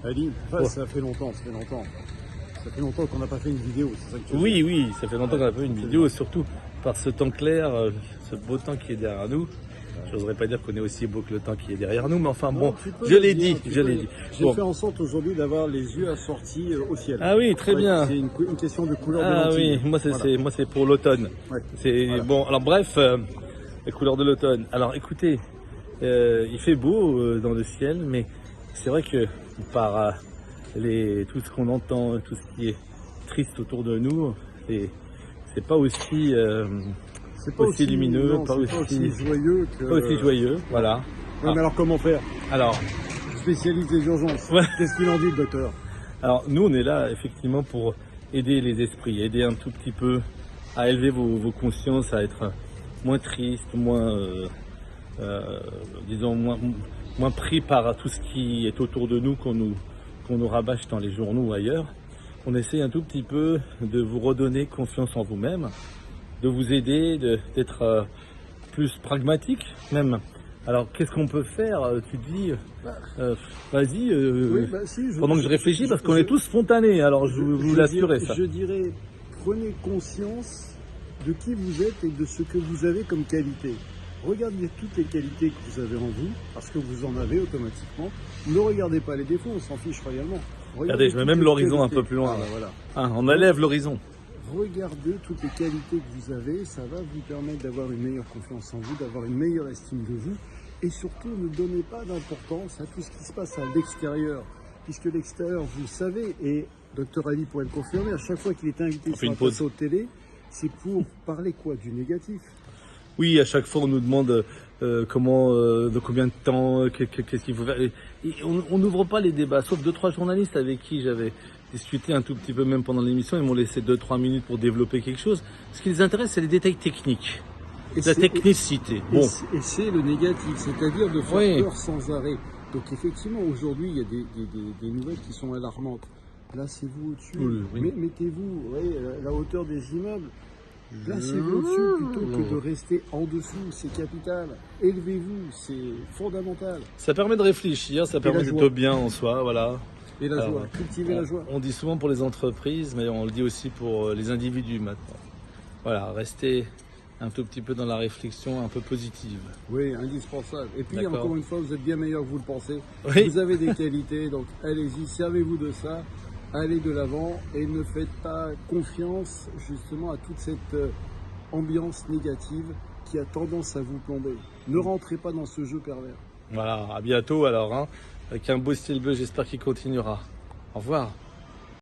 Ali, ça fait longtemps, ça fait longtemps. Ça fait longtemps qu'on n'a pas fait une vidéo, c'est ça que tu veux Oui, dire. oui, ça fait longtemps qu'on n'a pas fait une vidéo, surtout par ce temps clair, ce beau temps qui est derrière nous. Je n'oserais pas dire qu'on est aussi beau que le temps qui est derrière nous, mais enfin Non, bon, tu peux je le l'ai dire, dit, tu je peux l'ai le dit. dire. J'ai Bon. fait en sorte aujourd'hui d'avoir les yeux assortis au ciel. Ah oui, très bien. C'est une question de couleur de Ah lentille. oui, Voilà. moi c'est pour l'automne. Ouais. C'est Voilà. bon. Alors bref, les couleurs de l'automne. Alors écoutez, il fait beau dans le ciel, mais c'est vrai que par tout ce qu'on entend, tout ce qui est triste autour de nous, c'est pas aussi C'est pas aussi lumineux, non, pas c'est aussi joyeux que. pas aussi joyeux. Voilà. Ouais, mais alors comment faire? Alors. Spécialiste des urgences. Ouais. Qu'est-ce qu'il en dit, le docteur? Alors nous on est là effectivement pour aider les esprits, aider un tout petit peu à élever vos consciences, à être moins tristes, moins disons moins pris par tout ce qui est autour de nous, qu'on nous rabâche dans les journaux ou ailleurs. On essaie un tout petit peu de vous redonner confiance en vous-même, de vous aider, d'être plus pragmatique même. Alors qu'est-ce qu'on peut faire? Tu te dis, vas-y, Oui, si, pendant que je réfléchis, parce qu'on est tous spontanés, alors je vous l'assurer ça. Je dirais, prenez conscience de qui vous êtes et de ce que vous avez comme qualité. Regardez toutes les qualités que vous avez en vous, parce que vous en avez automatiquement. Ne regardez pas les défauts, on s'en fiche royalement. Regardez, je mets même l'horizon un peu plus loin. Voilà. Ah, on élève l'horizon. Regardez toutes les qualités que vous avez, ça va vous permettre d'avoir une meilleure confiance en vous, d'avoir une meilleure estime de vous. Et surtout, ne donnez pas d'importance à tout ce qui se passe à l'extérieur. Puisque l'extérieur, vous le savez, et Dr Ali pourrait le confirmer, à chaque fois qu'il est invité sur un plateau de télé, c'est pour parler quoi? Du négatif. Oui, à chaque fois, on nous demande de combien de temps, qu'est-ce qu'il faut faire. Et on n'ouvre pas les débats, sauf 2-3 journalistes avec qui j'avais discuté un tout petit peu même pendant l'émission. Ils m'ont laissé 2-3 minutes pour développer quelque chose. Ce qui les intéresse, c'est les détails techniques. La technicité. Bon. Et c'est le négatif, c'est-à-dire de faire peur sans arrêt. Donc effectivement, aujourd'hui, il y a des nouvelles qui sont alarmantes. Placez-vous au-dessus, mettez-vous à la hauteur des immeubles. Placez-vous au-dessus plutôt que de rester en dessous, c'est capital. Élevez-vous, c'est fondamental. Ça permet de réfléchir, ça permet d'être bien en soi, voilà. Et la joie, cultiver la joie. On dit souvent pour les entreprises, mais on le dit aussi pour les individus maintenant. Voilà, restez un tout petit peu dans la réflexion un peu positive. Oui, indispensable. Et puis encore une fois, vous êtes bien meilleur que vous le pensez. Oui. Vous avez des qualités, donc allez-y, servez-vous de ça, allez de l'avant et ne faites pas confiance justement à toute cette ambiance négative qui a tendance à vous plomber. Ne rentrez pas dans ce jeu pervers. Voilà, à bientôt alors, hein, avec un beau style bleu, j'espère qu'il continuera. Au revoir.